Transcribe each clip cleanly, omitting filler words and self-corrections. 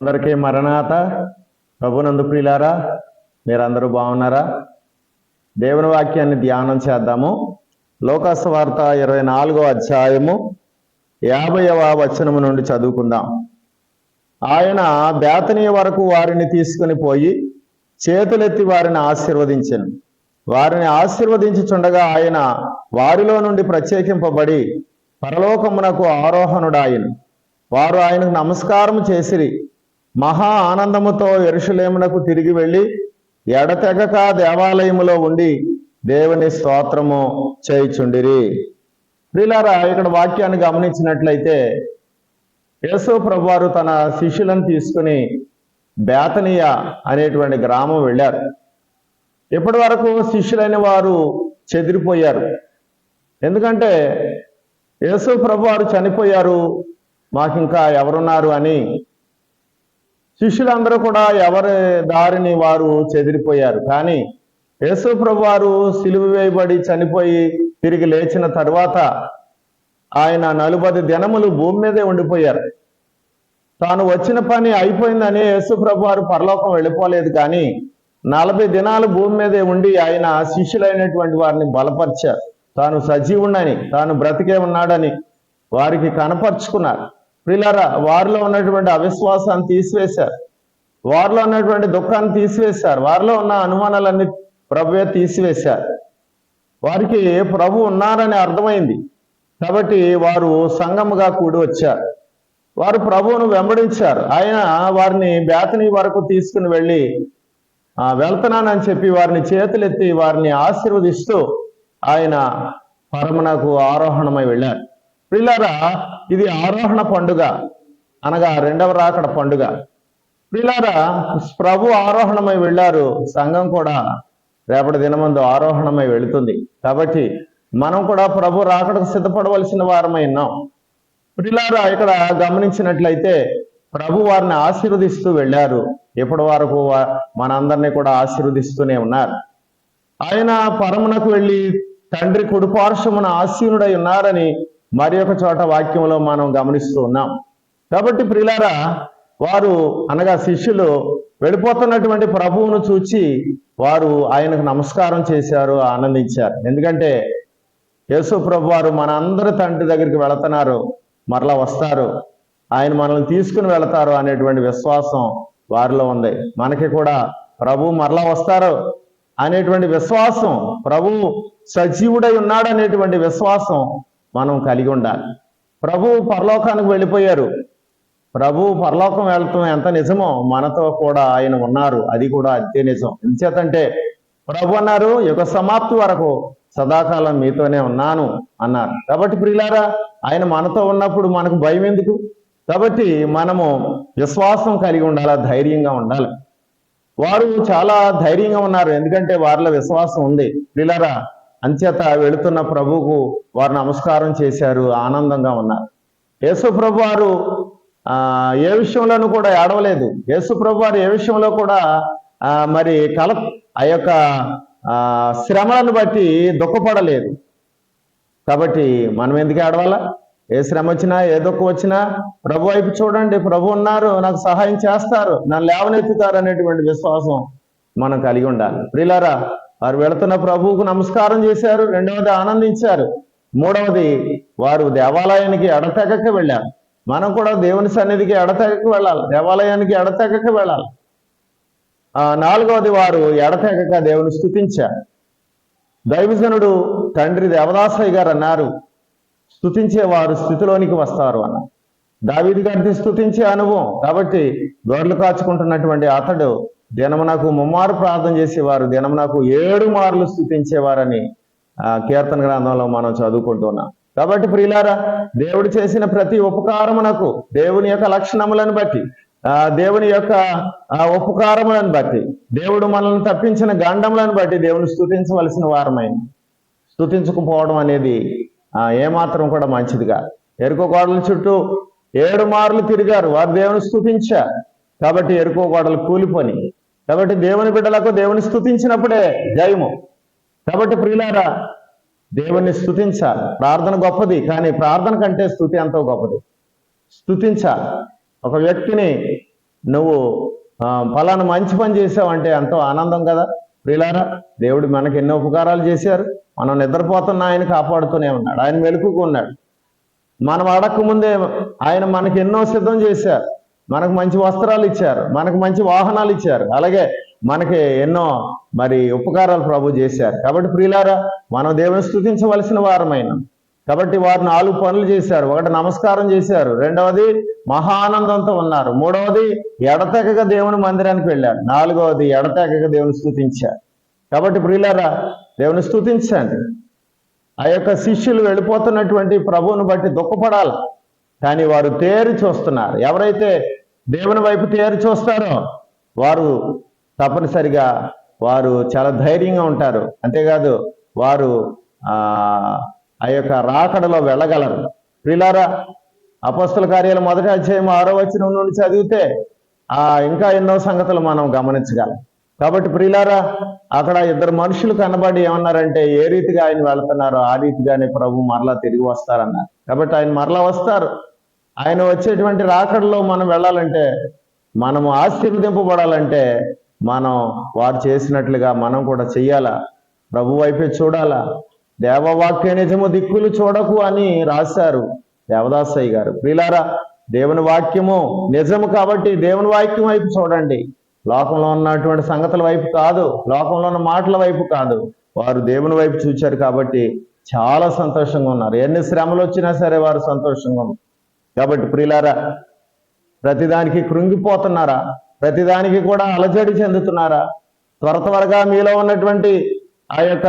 అందరికీ మరణాత. ప్రభునందు ప్రియులారా, మీరందరూ బాగున్నారా? దేవుని వాక్యాన్ని ధ్యానం చేద్దాము. లోకాసు వార్త 24వ అధ్యాయము 50వ వచనము నుండి చదువుకుందాం. ఆయన బేతనీ వరకు వారిని తీసుకుని పోయి చేతులెత్తి వారిని ఆశీర్వదించెను. వారిని ఆశీర్వదించుచుండగా ఆయన వారిలో నుండి ప్రత్యేకింపబడి పరలోకమునకు ఆరోహణుడాయను. వారు ఆయనకు నమస్కారం చేసిరి. మహా ఆనందముతో యెరూషలేమునకు తిరిగి వెళ్ళి ఎడతెగక దేవాలయములో ఉండి దేవుని స్తోత్రము చేయుచుండిరి. ప్రియులారా, ఇక్కడ వాక్యాన్ని గమనించినట్లయితే యేసు ప్రభువారు తన శిష్యులను తీసుకుని బేతనీయ అనేటువంటి గ్రామం వెళ్ళారు. ఇప్పటి వరకు శిష్యులైన వారు చెదిరిపోయారు. ఎందుకంటే యేసు ప్రభువారు చనిపోయారు, మాకింకా ఎవరున్నారు అని శిష్యులందరూ కూడా ఎవరి దారిని వారు చెదిరిపోయారు. కానీ యేసు ప్రభువారు సిలువ వేయబడి చనిపోయి తిరిగి లేచిన తరువాత ఆయన 40 దినములు భూమి మీదే ఉండిపోయారు. తాను వచ్చిన పని అయిపోయిందని యేసు ప్రభువారు పరలోకం వెళ్ళిపోలేదు, కానీ 40 దినాలు భూమి మీదే ఉండి ఆయన శిష్యులైనటువంటి వారిని బలపరిచారు. తాను సజీవుడని, తాను బ్రతికే ఉన్నాడని వారికి కనపరుచుకున్నారు. ప్రియులారా, వారిలో ఉన్నటువంటి అవిశ్వాసాన్ని తీసివేశారు, వారిలో ఉన్నటువంటి దుఃఖాన్ని తీసివేశారు, వారిలో ఉన్న అనుమానాలన్నీ ప్రభువే తీసివేశారు. వారికి ప్రభు ఉన్నారని అర్థమైంది కాబట్టి వారు సంఘముగా కూడి వచ్చారు. వారు ప్రభువును వెంబడించారు. ఆయన వారిని బేతనీ వరకు తీసుకుని వెళ్ళి వెళ్తున్నానని చెప్పి వారిని చేతులెత్తి వారిని ఆశీర్వదిస్తూ ఆయన పరమునకు ఆరోహణమై వెళ్ళారు. ప్రియులారా, ఇది ఆరోహణ పండుగ, అనగా రెండవ రాకడ పండుగ. ప్రియులారా, ప్రభు ఆరోహణమై వెళ్ళారు, సంఘం కూడా రేపటి దినమందు ఆరోహణమై వెళుతుంది. కాబట్టి మనం కూడా ప్రభు రాకడకు సిద్ధపడవలసిన వారమై ఉన్నాం. ప్రియులారా, ఇక్కడ గమనించినట్లయితే ప్రభు వారిని ఆశీర్వదిస్తూ వెళ్ళారు. ఇప్పటి వరకు మనందరినీ కూడా ఆశీర్వదిస్తూనే ఉన్నారు. ఆయన పరమునకు వెళ్ళి తండ్రి కుడిపార్శ్వమున ఆసీనుడై ఉన్నారని మరి ఒక చోట వాక్యంలో మనం గమనిస్తూ ఉన్నాం. కాబట్టి ప్రియులారా, వారు అనగా శిష్యులు వెళ్ళిపోతున్నటువంటి ప్రభువును చూచి వారు ఆయనకు నమస్కారం చేశారు, ఆనందించారు. ఎందుకంటే యేసు ప్రభు వారు మన అందరి తండ్రి దగ్గరికి వెళుతున్నారు, మరలా వస్తారు, ఆయన మనల్ని తీసుకుని వెళతారు అనేటువంటి విశ్వాసం వారిలో ఉంది. మనకి కూడా ప్రభు మరలా వస్తారు అనేటువంటి విశ్వాసం, ప్రభు సజీవుడై ఉన్నాడు అనేటువంటి విశ్వాసం మనం కలిగి ఉండాలి. ప్రభు పరలోకానికి వెళ్ళిపోయారు. ప్రభు పరలోకం వెళ్తాం ఎంత నిజమో మనతో కూడా ఆయన ఉన్నారు, అది కూడా అంతే నిజం. ఎందుచేతంటే ప్రభు అన్నారు, యుగ సమాప్తి వరకు సదాకాలం మీతోనే ఉన్నాను అన్నారు. కాబట్టి ప్రియులారా, ఆయన మనతో ఉన్నప్పుడు మనకు భయం ఎందుకు? కాబట్టి మనము విశ్వాసం కలిగి ఉండాలి, ధైర్యంగా ఉండాలి. వారు చాలా ధైర్యంగా ఉన్నారు, ఎందుకంటే వారిలో విశ్వాసం ఉంది. ప్రియులారా, అంచేత వెళుతున్న ప్రభువుకు వారు నమస్కారం చేశారు, ఆనందంగా ఉన్నారు. యేసు ప్రభు వారు ఏ విషయంలోనూ కూడా ఏడవలేదు. యేసు ప్రభు వారు ఏ విషయంలో కూడా మరి ఆ యొక్క శ్రమలను బట్టి దుఃఖపడలేదు. కాబట్టి మనం ఎందుకు ఏడవాలా? ఏ శ్రమ వచ్చినా, ఏ దుఃఖం వచ్చినా ప్రభు వైపు చూడండి, ప్రభు ఉన్నారు, నాకు సహాయం చేస్తారు, నన్ను లేవనెత్తుతారు అనేటువంటి విశ్వాసం మనం కలిగి ఉండాలి. ప్రియులారా, వారు వెళుతున్న ప్రభువుకు నమస్కారం చేశారు, రెండవది ఆనందించారు, మూడవది వారు దేవాలయానికి ఎడతెగక వెళ్ళారు. మనం కూడా దేవుని సన్నిధికి ఎడతెగక వెళ్ళాలి, దేవాలయానికి ఎడతెగక వెళ్ళాలి. నాలుగవది వారు ఎడతెగక దేవుని స్తుతించారు. దైవజనుడు తండ్రి దేవదాసయ్య గారు అన్నారు, స్తుతించే వారు స్థితిలోనికి వస్తారు అన్నారు. దావీదు గారిని స్తుతించే అనుభవం కాబట్టి గొర్రెలు కాచుకుంటున్నటువంటి అతడు దినమునకు 3 మారు ప్రార్థన చేసేవారు, దినమునకు 7 మార్లు స్తుతించేవారని కీర్తన గ్రంథంలో మనం చదువుకుంటున్నాం. కాబట్టి ప్రియులారా, దేవుడు చేసిన ప్రతి ఉపకారమునకు దేవుని యొక్క లక్షణములను బట్టి, దేవుని యొక్క ఉపకారములను బట్టి, దేవుడు మనల్ని తప్పించిన గండములను బట్టి దేవుని స్తుతించవలసిన వారమైన. స్తుతించకపోవడం అనేది ఏమాత్రం కూడా మంచిదిగా. ఎరుకో గోడల చుట్టూ 7 మార్లు తిరిగారు, వారు దేవుని స్తుతించారు. కాబట్టి ఎరుకో గోడలు కూలిపోని. కాబట్టి దేవుని బిడ్డలకు దేవుని స్తుతించినప్పుడే జయము. కాబట్టి ప్రియులారా, దేవుణ్ణి స్తుతించాలి. ప్రార్థన గొప్పది, కానీ ప్రార్థన కంటే స్తుతి ఎంతో గొప్పది. స్తుతించాలి. ఒక వ్యక్తిని నువ్వు ఫలానా మంచి పని చేసావంటే ఎంతో ఆనందం కదా ప్రియులారా. దేవుడు మనకి ఎన్నో ఉపకారాలు చేశారు. మనం నిద్రపోతున్న ఆయన కాపాడుతూనే ఉన్నాడు, ఆయన మెలకుగా ఉన్నాడు. మనం అడగకముందే ఆయన మనకి ఎన్నో సిద్ధం చేశారు. మనకు మంచి వస్త్రాలు ఇచ్చారు, మనకు మంచి వాహనాలు ఇచ్చారు, అలాగే మనకి ఎన్నో మరి ఉపకారాలు ప్రభు చేశారు. కాబట్టి ప్రియులారా, మనం దేవుని స్తుతించవలసిన వారమైన. కాబట్టి వారు 4 పనులు చేశారు. ఒకటి నమస్కారం చేశారు, రెండవది మహానందంతో ఉన్నారు, మూడవది ఎడతెగక దేవుని మందిరానికి వెళ్ళారు, నాలుగవది ఎడతెగక దేవుని స్తుతించారు. కాబట్టి ప్రియులారా, దేవుని స్తుతించండి. ఆ యొక్క శిష్యులు వెళ్ళిపోతున్నటువంటి ప్రభువుని బట్టి దుఃఖపడాలి, కానీ వారు తేరి చూస్తున్నారు. ఎవరైతే దేవుని వైపు తేరి చూస్తారో వారు తప్పనిసరిగా వారు చాలా ధైర్యంగా ఉంటారు. అంతేకాదు వారు ఆ యొక్క రాకడలో వెళ్ళగలరు. ప్రియులారా, అపొస్తల కార్యాలు 1వ అధ్యాయం 6వ వచనం నుండి చదివితే ఇంకా ఎన్నో సంగతులు మనం గమనించగలం. కాబట్టి ప్రియులారా, అక్కడ 2 మనుషులు కనబడి ఏమన్నారంటే, ఏ రీతిగా ఆయన వెళుతున్నారో ఆ రీతిగానే ప్రభు మరలా తిరిగి వస్తారన్నారు. కాబట్టి ఆయన మరలా వస్తారు. ఆయన వచ్చేటువంటి రాకడలో మనం వెళ్ళాలంటే, మనము ఆశీర్వదింపబడాలంటే మనం వారు చేసినట్లుగా మనం కూడా చెయ్యాలా, ప్రభు వైపే చూడాలా. దేవవాక్య నిజము దిక్కులు చూడకు అని రాశారు దేవదాసయ్య గారు. ప్రియులారా, దేవుని వాక్యము నిజము కాబట్టి దేవుని వాక్యం వైపు చూడండి, లోకంలో ఉన్నటువంటి సంగతుల వైపు కాదు, లోకంలో ఉన్న మాటల వైపు కాదు. వారు దేవుని వైపు చూచారు కాబట్టి చాలా సంతోషంగా ఉన్నారు. ఎన్ని శ్రమలు వచ్చినా సరే వారు సంతోషంగా ఉన్నారు. కాబట్టి ప్రియులారా, ప్రతిదానికి కృంగిపోతున్నారా? ప్రతిదానికి కూడా అలజడి చెందుతున్నారా? త్వరగా మీలో ఉన్నటువంటి ఆ యొక్క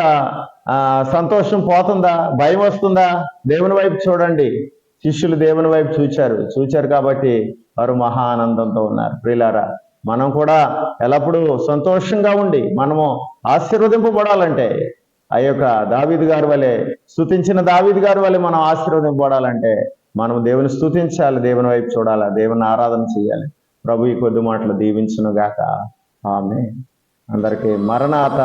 సంతోషం పోతుందా? భయం వస్తుందా? దేవుని వైపు చూడండి. శిష్యులు దేవుని వైపు చూచారు కాబట్టి వారు మహా ఆనందంతో ఉన్నారు. ప్రియులారా, మనం కూడా ఎల్లప్పుడూ సంతోషంగా ఉండి మనము ఆశీర్వదింపబడాలంటే, ఆ యొక్క దావీదు గారి వలె, స్తుతించిన దావీదు గారి వలె మనం ఆశీర్వదింపబడాలంటే మనం దేవుని స్తుతించాలి, దేవుని వైపు చూడాలి, దేవుని ఆరాధన చేయాలి. ప్రభు ఈ కొద్ది మాటలు దీవించును గాక. ఆమేన్. అందరికీ మరణాత.